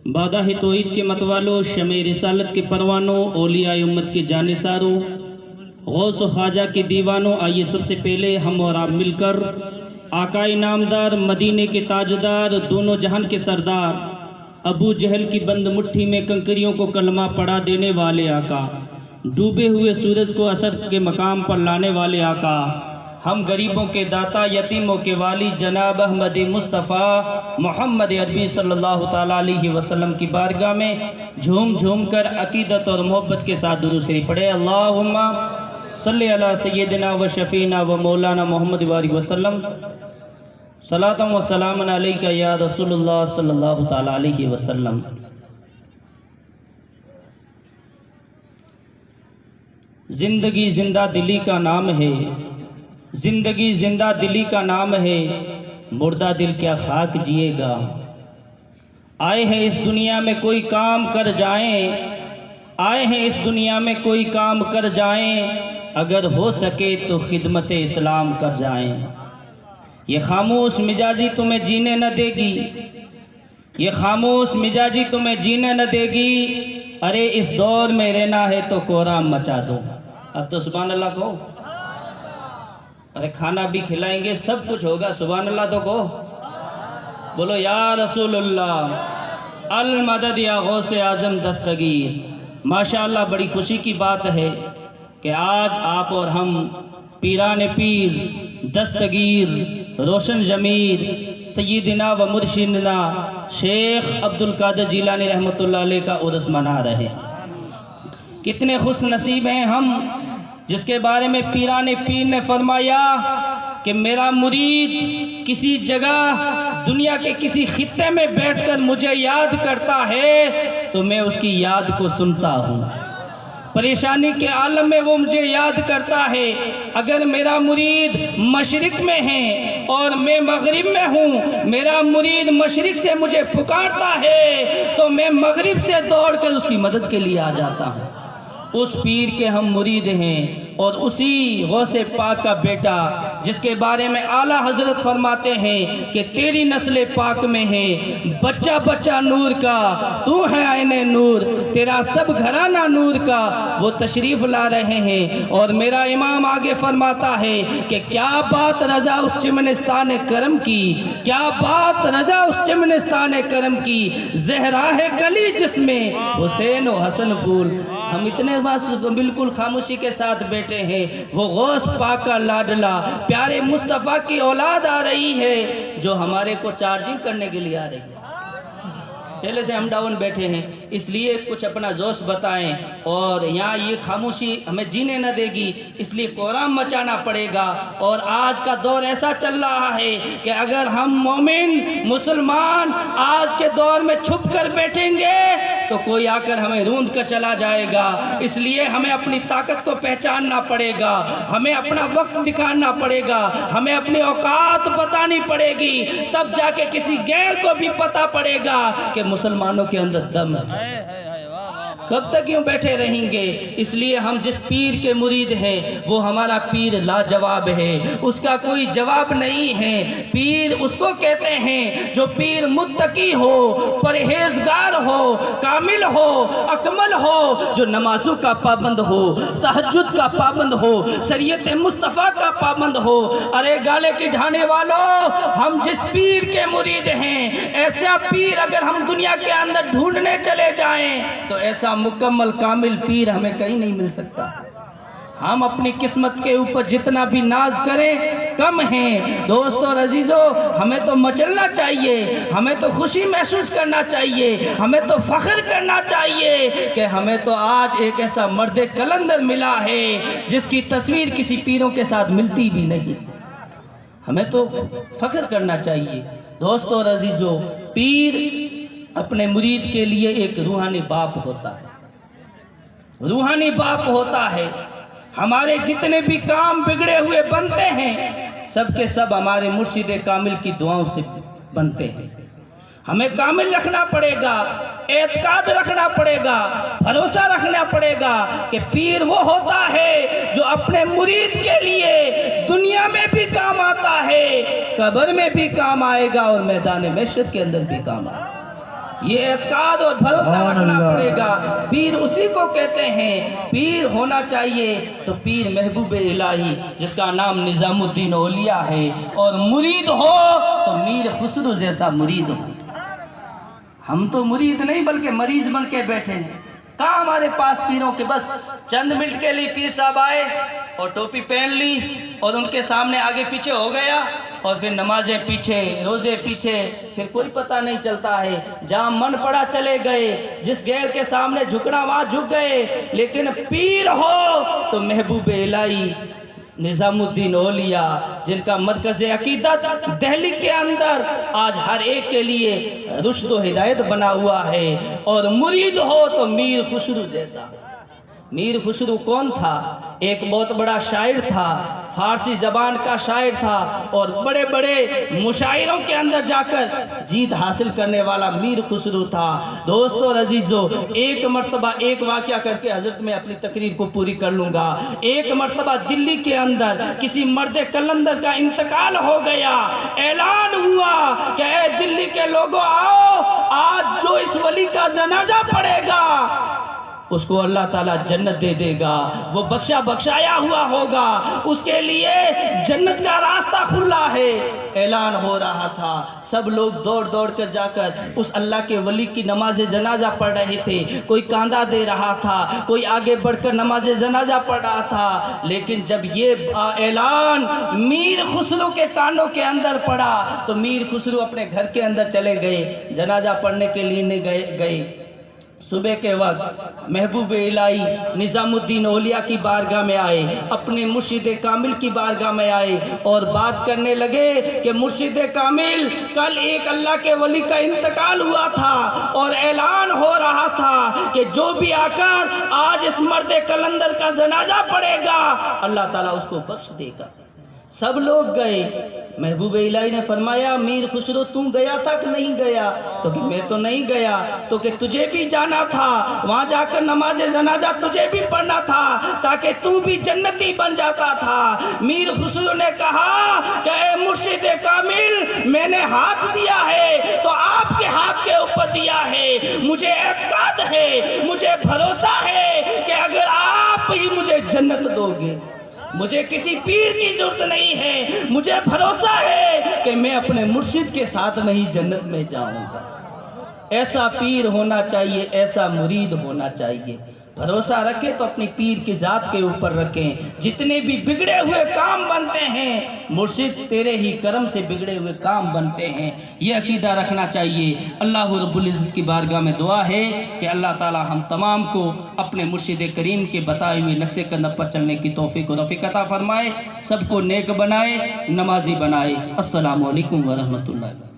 बादा है तौहीद के मतवालों, शमे रिसालत के परवानों, औलिया उम्मत के जानिसारों, गौस ख्वाजा के दीवानों, आइए सबसे पहले हम और आप मिलकर आकाए नामदार, मदीने के ताजदार, दोनों जहान के सरदार, अबू जहल की बंद मुट्ठी में कंकरियों को कलमा पढ़ा देने वाले आका, डूबे हुए सूरज को असर के मकाम पर लाने वाले आका, हम गरीबों के दाता, यतीमों के वाली, जनाब अहमद मुस्तफ़ा मोहम्मद अरबी सल्लल्लाहु ताला अलैहि वसल्लम की बारगाह में झूम झूम कर अकीदत और मोहब्बत के साथ दुरूद शरीफ पढ़े। अल्लाहुम्मा सल्ली अला सय्यदिना व शफीना व मौलाना मोहम्मद वसल्लम, सलातम व सलामन अलैका या रसूलुल्लाह सल्लल्लाहु ताला अलैहि वसल्लम। जिंदगी जिंदा दिली का नाम है, जिंदगी जिंदा दिली का नाम है, मुर्दा दिल क्या खाक जिएगा। आए हैं इस दुनिया में कोई काम कर जाएं, आए हैं इस दुनिया में कोई काम कर जाएं, अगर हो सके तो खिदमत इस्लाम कर जाएं। ये खामोश मिजाजी तुम्हें जीने न देगी, ये खामोश मिजाजी तुम्हें जीने न देगी। अरे इस दौर में रहना है तो कोहराम मचा दो। अब तो सुभान अल्लाह कहो। अरे खाना भी खिलाएंगे, सब कुछ होगा, सुभान अल्लाह तो कहो। बोलो या रसूलुल्लाह अल मदद या गौसे आजम दस्तगीर। माशाअल्लाह बड़ी खुशी की बात है कि आज आप और हम पीरान पीर, दस्तगीर, रोशन ज़मीर, सय्यदना व मुर्शिदना शेख अब्दुल कादिर जिलानी रहमतुल्लाह अलैह का उर्स मना रहे। कितने खुश नसीब हैं हम जिसके बारे में पीरान पीर ने फरमाया कि मेरा मुरीद किसी जगह दुनिया के किसी खित्ते में बैठकर मुझे याद करता है तो मैं उसकी याद को सुनता हूँ। परेशानी के आलम में वो मुझे याद करता है। अगर मेरा मुरीद मशरिक में है और मैं मगरिब में हूँ, मेरा मुरीद मशरिक से मुझे पुकारता है तो मैं मगरिब से दौड़कर उसकी मदद के लिए आ जाता हूँ। उस पीर के हम मुरीद हैं और उसी गौसे पाक का बेटा जिसके बारे में आला हजरत फरमाते हैं कि तेरी नस्ल पाक में है बच्चा बच्चा नूर का, तू है आईने नूर, तेरा सब घराना नूर का, वो तशरीफ ला रहे हैं। और मेरा इमाम आगे फरमाता है कि क्या बात रजा उस चिमनिस्तान करम की, क्या बात रजा उस चिमनिस्तान करम की, ज़हरा है कली जिसमें हुसैन व हसन फूल। हम इतने बस बिल्कुल खामोशी के साथ बैठे हैं। वो गौस पाक का लाडला प्यारे मुस्तफ़ा की औलाद आ रही है जो हमारे को चार्जिंग करने के लिए आ रही है। पहले से हम डाउन बैठे हैं, इसलिए कुछ अपना जोश बताएं। और यहाँ ये खामोशी हमें जीने न देगी, इसलिए कोहराम मचाना पड़ेगा। और आज का दौर ऐसा चल रहा है कि अगर हम मोमिन मुसलमान आज के दौर में छुप कर बैठेंगे तो कोई आकर हमें रूंद कर चला जाएगा। इसलिए हमें अपनी ताकत को पहचानना पड़ेगा, हमें अपना वक्त दिखाना पड़ेगा, हमें अपनी औकात बतानी पड़ेगी, तब जाके किसी गैर को भी पता पड़ेगा कि मुसलमानों के अंदर दम है। कब तक यूं बैठे रहेंगे? इसलिए हम जिस पीर के मुरीद हैं वो हमारा पीर लाजवाब है, उसका कोई जवाब नहीं है। पीर उसको कहते हैं जो पीर मुत्तकी हो, परहेजगार हो, कामिल हो, अकमल हो, जो नमाजों का पाबंद हो, तहज्जुद का पाबंद हो, शरीयत मुस्तफ़ा का पाबंद हो। अरे गाले की ढाने वालों, हम जिस पीर के मुरीद हैं, ऐसा पीर अगर हम दुनिया के अंदर ढूंढने चले जाएं तो ऐसा मुकम्मल कामिल पीर हमें कहीं नहीं मिल सकता। हम अपनी किस्मत के ऊपर जितना भी नाज करें कम है। दोस्तों और अजीजों, हमें तो मचलना चाहिए, हमें तो खुशी महसूस करना चाहिए, हमें तो फख्र करना चाहिए कि हमें तो आज एक ऐसा मर्द कलंदर मिला है जिसकी तस्वीर किसी पीरों के साथ मिलती भी नहीं। हमें तो फख्र करना चाहिए। दोस्तों और अजीजों, पीर अपने मुरीद के लिए एक रूहानी बाप होता है, रूहानी बाप होता है। हमारे जितने भी काम बिगड़े हुए बनते हैं सब के सब हमारे मुर्शिद कामिल की दुआओं से बनते हैं। हमें कामिल रखना पड़ेगा, एतकाद रखना पड़ेगा, भरोसा रखना पड़ेगा कि पीर वो होता है जो अपने मुरीद के लिए दुनिया में भी काम आता है, कब्र में भी काम आएगा और मैदान महशर के अंदर भी काम आएगा। یہ اعتقاد اور بھروسہ رکھنا پڑے گا۔ پیر اسی کو کہتے ہیں، پیر ہونا چاہیے تو پیر محبوب الہی جس کا نام نظام الدین اولیاء ہے، اور مرید ہو تو میر خسرو جیسا مرید ہو۔ ہم تو مرید نہیں بلکہ مریض بن کے بیٹھے ہیں۔ کہاں ہمارے پاس پیروں کے بس چند منٹ کے لیے پیر صاحب آئے اور ٹوپی پہن لی اور ان کے سامنے آگے پیچھے ہو گیا، اور پھر نمازیں پیچھے، روزے پیچھے، پھر کوئی پتہ نہیں چلتا ہے۔ جہاں من پڑا چلے گئے، جس غیر کے سامنے جھکنا وہاں جھک گئے۔ لیکن پیر ہو تو محبوب الہی نظام الدین اولیاء جن کا مرکز عقیدت دہلی کے اندر آج ہر ایک کے لیے رشد و ہدایت بنا ہوا ہے، اور مرید ہو تو میر خسرو جیسا۔ میر خسرو کون تھا؟ ایک بہت بڑا شاعر تھا، فارسی زبان کا شاعر تھا، اور بڑے بڑے مشاعروں کے اندر جا کر جیت حاصل کرنے والا میر خسرو تھا۔ دوستو اور عزیزو، ایک مرتبہ ایک واقعہ کر کے حضرت میں اپنی تقریر کو پوری کر لوں گا۔ ایک مرتبہ دلی کے اندر کسی مرد کلندر کا انتقال ہو گیا۔ اعلان ہوا کہ اے دلی کے لوگوں آؤ، آج جو اس ولی کا جنازہ پڑے گا اس کو اللہ تعالیٰ جنت دے دے گا، وہ بخشایا ہوا ہوگا، اس کے لیے جنت کا راستہ کھلا ہے۔ اعلان ہو رہا تھا، سب لوگ دوڑ کر جا کر اس اللہ کے ولی کی نماز جنازہ پڑھ رہے تھے۔ کوئی کاندھا دے رہا تھا، کوئی آگے بڑھ کر نماز جنازہ پڑھ رہا تھا۔ لیکن جب یہ اعلان میر خسرو کے کانوں کے اندر پڑا تو میر خسرو اپنے گھر کے اندر چلے گئے، جنازہ پڑھنے کے لیے گئے۔ صبح کے وقت محبوب الہی نظام الدین اولیاء کی بارگاہ میں آئے، اپنے مرشد کامل کی بارگاہ میں آئے اور بات کرنے لگے کہ مرشد کامل، کل ایک اللہ کے ولی کا انتقال ہوا تھا اور اعلان ہو رہا تھا کہ جو بھی آ کر آج اس مرد کلندر کا جنازہ پڑے گا اللہ تعالیٰ اس کو بخش دے گا۔ سب لوگ گئے۔ محبوب الہی نے فرمایا میر خسرو تم گیا تھا کہ نہیں گیا؟ تو کہ میں تو نہیں گیا، تو کہ تجھے بھی جانا تھا، وہاں جا کر نماز جنازہ تجھے بھی پڑھنا تھا تاکہ تو بھی جنتی بن جاتا تھا۔ میر خسرو نے کہا کہ اے مرشد کامل، میں نے ہاتھ دیا ہے تو آپ کے ہاتھ کے اوپر دیا ہے، مجھے اعتقاد ہے، مجھے بھروسہ ہے کہ اگر آپ ہی مجھے جنت دو گے، مجھے کسی پیر کی ضرورت نہیں ہے، مجھے بھروسہ ہے کہ میں اپنے مرشد کے ساتھ میں ہی جنت میں جاؤں گا۔ ایسا پیر ہونا چاہیے، ایسا مرید ہونا چاہیے۔ بھروسہ رکھے تو اپنی پیر کی ذات کے اوپر رکھیں۔ جتنے بھی بگڑے ہوئے کام بنتے ہیں مرشد تیرے ہی کرم سے بگڑے ہوئے کام بنتے ہیں، یہ عقیدہ رکھنا چاہیے۔ اللہ رب العزت کی بارگاہ میں دعا ہے کہ اللہ تعالی ہم تمام کو اپنے مرشد کریم کے بتائے ہوئے نقش قدم پر چلنے کی توفیق و رفیق عطا فرمائے، سب کو نیک بنائے، نمازی بنائے۔ السلام علیکم ورحمۃ اللہ۔